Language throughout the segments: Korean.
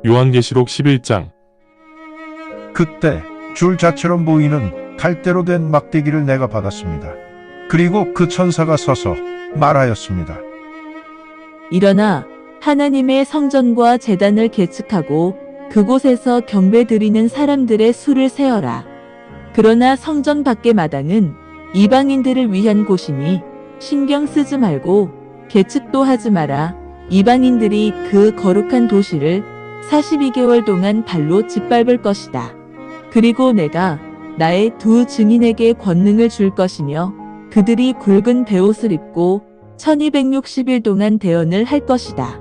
요한계시록 11장. 그때 줄자처럼 보이는 갈대로 된 막대기를 내가 받았습니다. 그리고 그 천사가 서서 말하였습니다. 일어나 하나님의 성전과 제단을 계측하고 그곳에서 경배드리는 사람들의 수를 세어라. 그러나 성전 밖의 마당은 이방인들을 위한 곳이니 신경 쓰지 말고 계측도 하지 마라. 이방인들이 그 거룩한 도시를 42개월 동안 발로 짓밟을 것이다. 그리고 내가 나의 두 증인에게 권능을 줄 것이며 그들이 굵은 베옷을 입고 1260일 동안 대언을 할 것이다.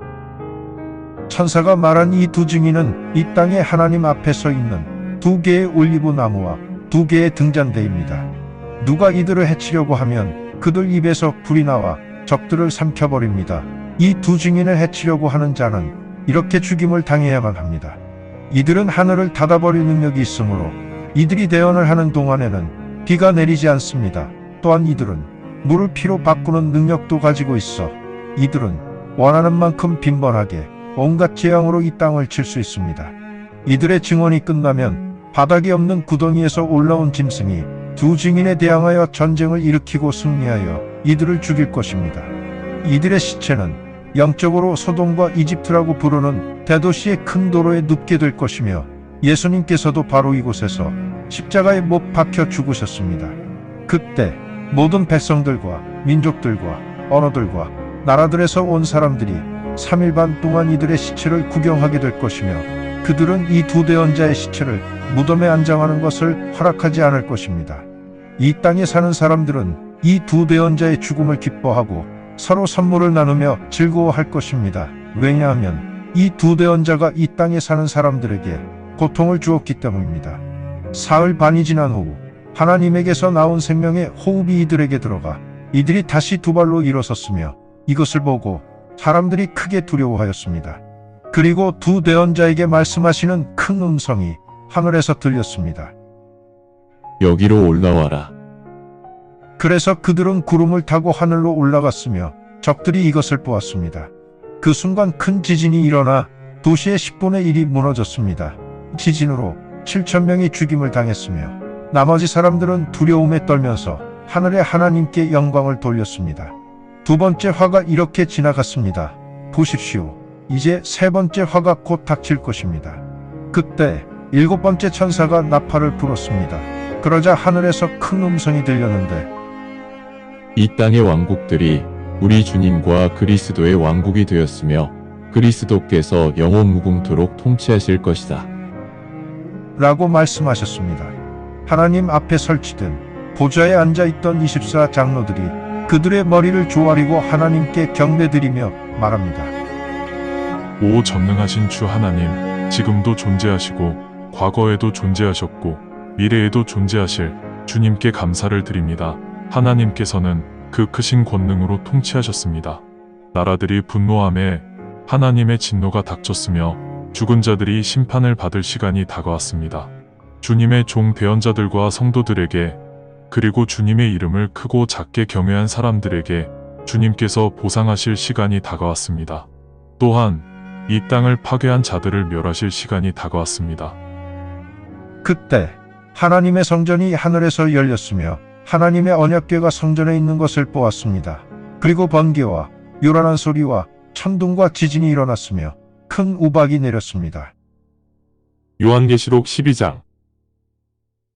천사가 말한 이 두 증인은 이 땅에 하나님 앞에 서 있는 두 개의 올리브 나무와 두 개의 등잔대입니다. 누가 이들을 해치려고 하면 그들 입에서 불이 나와 적들을 삼켜버립니다. 이 두 증인을 해치려고 하는 자는 이렇게 죽임을 당해야만 합니다. 이들은 하늘을 닫아버릴 능력이 있으므로 이들이 대언을 하는 동안에는 비가 내리지 않습니다. 또한 이들은 물을 피로 바꾸는 능력도 가지고 있어 이들은 원하는 만큼 빈번하게 온갖 재앙으로 이 땅을 칠 수 있습니다. 이들의 증언이 끝나면 바닥이 없는 구덩이에서 올라온 짐승이 두 증인에 대항하여 전쟁을 일으키고 승리하여 이들을 죽일 것입니다. 이들의 시체는 영적으로 소돔과 이집트라고 부르는 대도시의 큰 도로에 눕게 될 것이며 예수님께서도 바로 이곳에서 십자가에 못 박혀 죽으셨습니다. 그때 모든 백성들과 민족들과 언어들과 나라들에서 온 사람들이 3일 반 동안 이들의 시체를 구경하게 될 것이며 그들은 이 두 대언자의 시체를 무덤에 안장하는 것을 허락하지 않을 것입니다. 이 땅에 사는 사람들은 이 두 대언자의 죽음을 기뻐하고 서로 선물을 나누며 즐거워할 것입니다. 왜냐하면 이 두 대언자가 이 땅에 사는 사람들에게 고통을 주었기 때문입니다. 사흘 반이 지난 후 하나님에게서 나온 생명의 호흡이 이들에게 들어가 이들이 다시 두 발로 일어섰으며 이것을 보고 사람들이 크게 두려워하였습니다. 그리고 두 대언자에게 말씀하시는 큰 음성이 하늘에서 들렸습니다. 여기로 올라와라. 그래서 그들은 구름을 타고 하늘로 올라갔으며 적들이 이것을 보았습니다. 그 순간 큰 지진이 일어나 도시의 10분의 1이 무너졌습니다. 지진으로 7,000명이 죽임을 당했으며 나머지 사람들은 두려움에 떨면서 하늘의 하나님께 영광을 돌렸습니다. 두 번째 화가 이렇게 지나갔습니다. 보십시오. 이제 세 번째 화가 곧 닥칠 것입니다. 그때 일곱 번째 천사가 나팔을 불었습니다. 그러자 하늘에서 큰 음성이 들렸는데 이 땅의 왕국들이 우리 주님과 그리스도의 왕국이 되었으며 그리스도께서 영원 무궁토록 통치하실 것이다. 라고 말씀하셨습니다. 하나님 앞에 설치된 보좌에 앉아있던 24 장로들이 그들의 머리를 조아리고 하나님께 경배드리며 말합니다. 오 전능하신 주 하나님, 지금도 존재하시고 과거에도 존재하셨고 미래에도 존재하실 주님께 감사를 드립니다. 하나님께서는 그 크신 권능으로 통치하셨습니다. 나라들이 분노함에 하나님의 진노가 닥쳤으며 죽은 자들이 심판을 받을 시간이 다가왔습니다. 주님의 종 대언자들과 성도들에게 그리고 주님의 이름을 크고 작게 경외한 사람들에게 주님께서 보상하실 시간이 다가왔습니다. 또한 이 땅을 파괴한 자들을 멸하실 시간이 다가왔습니다. 그때 하나님의 성전이 하늘에서 열렸으며 하나님의 언약궤가 성전에 있는 것을 보았습니다. 그리고 번개와 요란한 소리와 천둥과 지진이 일어났으며 큰 우박이 내렸습니다. 요한계시록 12장.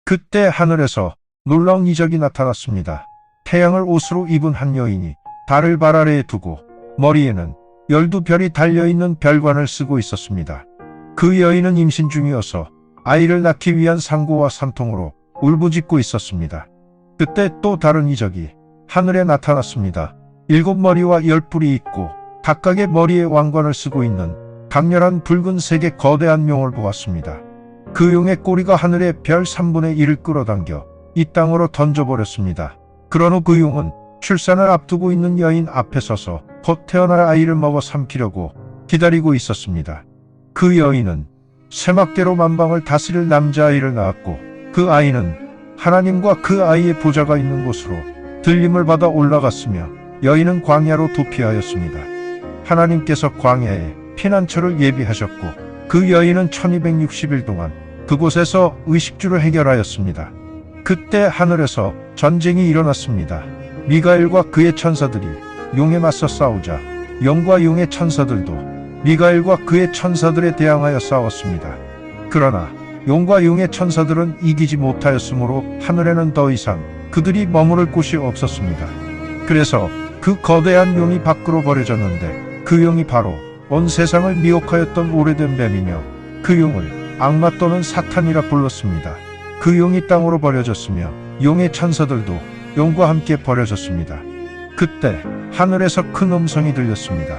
그때 하늘에서 놀라운 이적이 나타났습니다. 태양을 옷으로 입은 한 여인이 달을 발 아래에 두고 머리에는 12별이 달려있는 별관을 쓰고 있었습니다. 그 여인은 임신 중이어서 아이를 낳기 위한 상고와 산통으로 울부짖고 있었습니다. 그때 또 다른 이적이 하늘에 나타났습니다. 7머리와 10뿔이 있고 각각의 머리에 왕관을 쓰고 있는 강렬한 붉은색의 거대한 용을 보았습니다. 그 용의 꼬리가 하늘의 별 3분의 1을 끌어당겨 이 땅으로 던져버렸습니다. 그런 후 그 용은 출산을 앞두고 있는 여인 앞에 서서 곧 태어날 아이를 먹어 삼키려고 기다리고 있었습니다. 그 여인은 세막대로 만방을 다스릴 남자아이를 낳았고 그 아이는 하나님과 그 아이의 보좌가 있는 곳으로 들림을 받아 올라갔으며 여인은 광야로 도피하였습니다. 하나님께서 광야에 피난처를 예비하셨고 그 여인은 1260일 동안 그곳에서 의식주를 해결하였습니다. 그때 하늘에서 전쟁이 일어났습니다. 미가엘과 그의 천사들이 용에 맞서 싸우자 영과 용의 천사들도 미가엘과 그의 천사들에 대항하여 싸웠습니다. 그러나 용과 용의 천사들은 이기지 못하였으므로 하늘에는 더 이상 그들이 머무를 곳이 없었습니다. 그래서 그 거대한 용이 밖으로 버려졌는데 그 용이 바로 온 세상을 미혹하였던 오래된 뱀이며 그 용을 악마 또는 사탄이라 불렀습니다. 그 용이 땅으로 버려졌으며 용의 천사들도 용과 함께 버려졌습니다. 그때 하늘에서 큰 음성이 들렸습니다.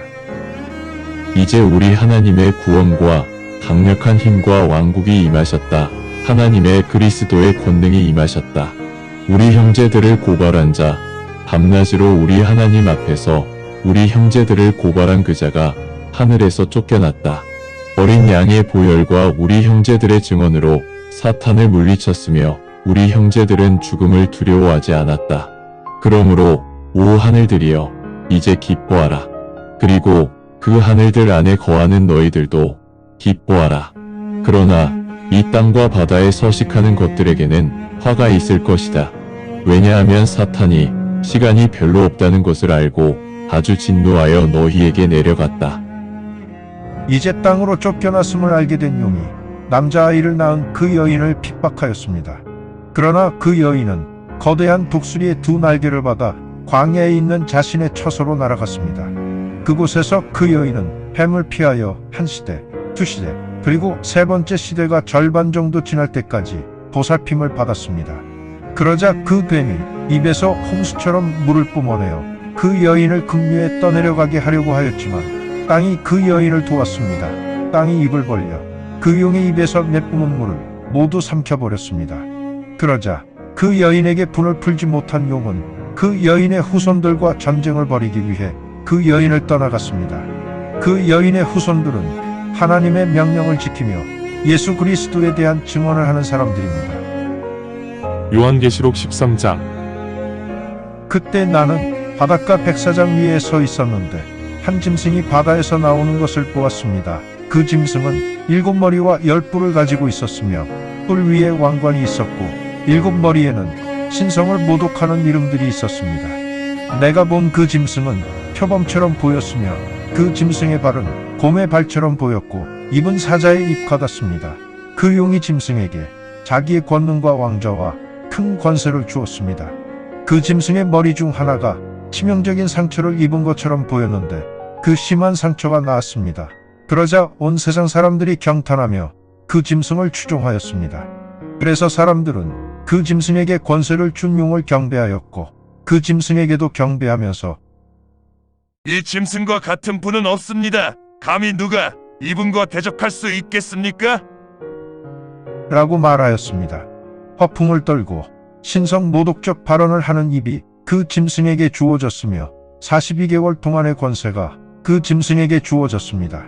이제 우리 하나님의 구원과 강력한 힘과 왕국이 임하셨다. 하나님의 그리스도의 권능이 임하셨다. 우리 형제들을 고발한 자, 밤낮으로 우리 하나님 앞에서 우리 형제들을 고발한 그 자가 하늘에서 쫓겨났다. 어린 양의 보혈과 우리 형제들의 증언으로 사탄을 물리쳤으며 우리 형제들은 죽음을 두려워하지 않았다. 그러므로 오 하늘들이여 이제 기뻐하라. 그리고 그 하늘들 안에 거하는 너희들도 기뻐하라. 그러나 이 땅과 바다에 서식하는 것들에게는 화가 있을 것이다. 왜냐하면 사탄이 시간이 별로 없다는 것을 알고 아주 진노하여 너희에게 내려갔다. 이제 땅으로 쫓겨났음을 알게 된 용이 남자아이를 낳은 그 여인을 핍박하였습니다. 그러나 그 여인은 거대한 독수리의 두 날개를 받아 광야에 있는 자신의 처소로 날아갔습니다. 그곳에서 그 여인은 뱀을 피하여 한 시대, 두 시대, 그리고 세 번째 시대가 절반 정도 지날 때까지 보살핌을 받았습니다. 그러자 그 뱀이 입에서 홍수처럼 물을 뿜어내어 그 여인을 급류에 떠내려가게 하려고 하였지만 땅이 그 여인을 도왔습니다. 땅이 입을 벌려 그 용의 입에서 내뿜은 물을 모두 삼켜버렸습니다. 그러자 그 여인에게 분을 풀지 못한 용은 그 여인의 후손들과 전쟁을 벌이기 위해 그 여인을 떠나갔습니다. 그 여인의 후손들은 하나님의 명령을 지키며 예수 그리스도에 대한 증언을 하는 사람들입니다. 요한계시록 13장. 그때 나는 바닷가 백사장 위에 서 있었는데 한 짐승이 바다에서 나오는 것을 보았습니다. 그 짐승은 7머리와 10뿔을 가지고 있었으며 뿔 위에 왕관이 있었고 7머리에는 신성을 모독하는 이름들이 있었습니다. 내가 본 그 짐승은 표범처럼 보였으며 그 짐승의 발은 곰의 발처럼 보였고 입은 사자의 입 같았습니다. 그 용이 짐승에게 자기의 권능과 왕좌와 큰 권세를 주었습니다. 그 짐승의 머리 중 하나가 치명적인 상처를 입은 것처럼 보였는데 그 심한 상처가 나았습니다. 그러자 온 세상 사람들이 경탄하며 그 짐승을 추종하였습니다. 그래서 사람들은 그 짐승에게 권세를 준 용을 경배하였고 그 짐승에게도 경배하면서 이 짐승과 같은 분은 없습니다. 감히 누가 이분과 대적할 수 있겠습니까? 라고 말하였습니다. 허풍을 떨고 신성 모독적 발언을 하는 입이 그 짐승에게 주어졌으며 42개월 동안의 권세가 그 짐승에게 주어졌습니다.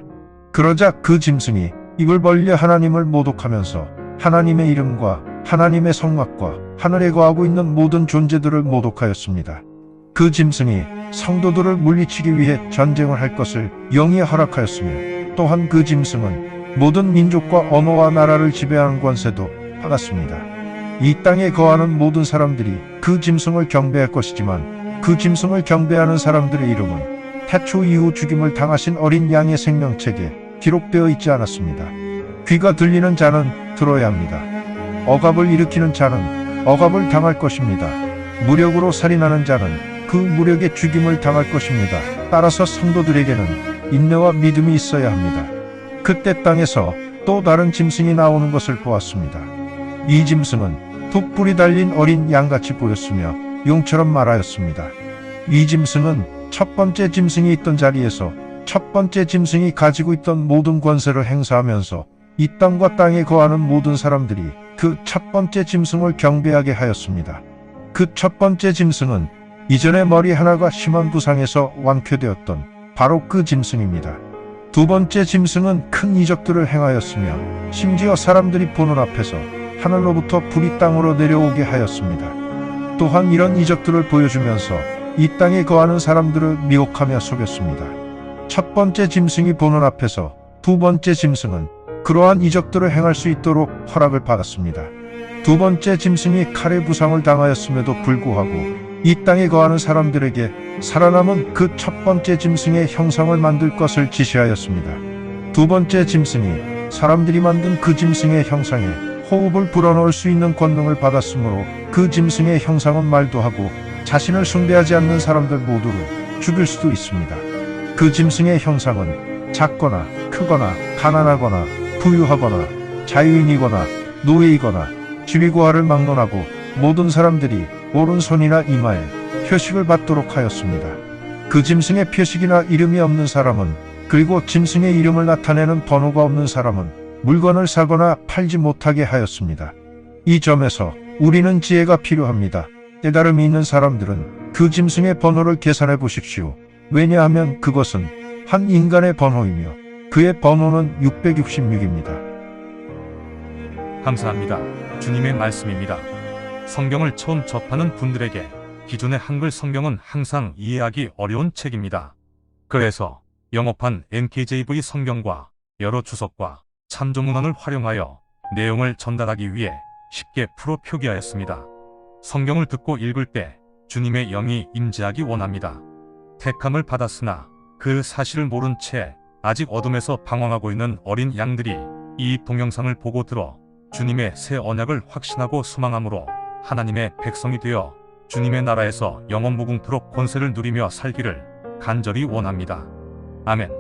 그러자 그 짐승이 입을 벌려 하나님을 모독하면서 하나님의 이름과 하나님의 성막과 하늘에 거하고 있는 모든 존재들을 모독하였습니다. 그 짐승이 성도들을 물리치기 위해 전쟁을 할 것을 영이 허락하였으며 또한 그 짐승은 모든 민족과 언어와 나라를 지배하는 권세도 받았습니다. 이 땅에 거하는 모든 사람들이 그 짐승을 경배할 것이지만 그 짐승을 경배하는 사람들의 이름은 태초 이후 죽임을 당하신 어린 양의 생명책에 기록되어 있지 않았습니다. 귀가 들리는 자는 들어야 합니다. 억압을 일으키는 자는 억압을 당할 것입니다. 무력으로 살인하는 자는 그 무력에 죽임을 당할 것입니다. 따라서 성도들에게는 인내와 믿음이 있어야 합니다. 그때 땅에서 또 다른 짐승이 나오는 것을 보았습니다. 이 짐승은 두 뿔이 달린 어린 양같이 보였으며 용처럼 말하였습니다. 이 짐승은 첫 번째 짐승이 있던 자리에서 첫 번째 짐승이 가지고 있던 모든 권세를 행사하면서 이 땅과 땅에 거하는 모든 사람들이 그 첫 번째 짐승을 경배하게 하였습니다. 그 첫 번째 짐승은 이전에 머리 하나가 심한 부상에서 완쾌되었던 바로 그 짐승입니다. 두 번째 짐승은 큰 이적들을 행하였으며 심지어 사람들이 보는 앞에서 하늘로부터 불이 땅으로 내려오게 하였습니다. 또한 이런 이적들을 보여주면서 이 땅에 거하는 사람들을 미혹하며 속였습니다. 첫 번째 짐승이 보는 앞에서 두 번째 짐승은 그러한 이적들을 행할 수 있도록 허락을 받았습니다. 두 번째 짐승이 칼의 부상을 당하였음에도 불구하고 이 땅에 거하는 사람들에게 살아남은 그 첫 번째 짐승의 형상을 만들 것을 지시하였습니다. 두 번째 짐승이 사람들이 만든 그 짐승의 형상에 호흡을 불어넣을 수 있는 권능을 받았으므로 그 짐승의 형상은 말도 하고 자신을 숭배하지 않는 사람들 모두를 죽일 수도 있습니다. 그 짐승의 형상은 작거나 크거나 가난하거나 부유하거나 자유인이거나 노예이거나 지위고하를 막론하고 모든 사람들이 오른손이나 이마에 표식을 받도록 하였습니다. 그 짐승의 표식이나 이름이 없는 사람은, 그리고 짐승의 이름을 나타내는 번호가 없는 사람은 물건을 사거나 팔지 못하게 하였습니다. 이 점에서 우리는 지혜가 필요합니다. 깨달음이 있는 사람들은 그 짐승의 번호를 계산해 보십시오. 왜냐하면 그것은 한 인간의 번호이며 그의 번호는 666입니다. 감사합니다. 주님의 말씀입니다. 성경을 처음 접하는 분들에게 기존의 한글 성경은 항상 이해하기 어려운 책입니다. 그래서 영어판 NKJV 성경과 여러 주석과 참조문헌을 활용하여 내용을 전달하기 위해 쉽게 풀어 표기하였습니다. 성경을 듣고 읽을 때 주님의 영이 임재하기 원합니다. 택함을 받았으나 그 사실을 모른 채 아직 어둠에서 방황하고 있는 어린 양들이 이 동영상을 보고 들어 주님의 새 언약을 확신하고 소망함으로 하나님의 백성이 되어 주님의 나라에서 영원 무궁토록 권세를 누리며 살기를 간절히 원합니다. 아멘.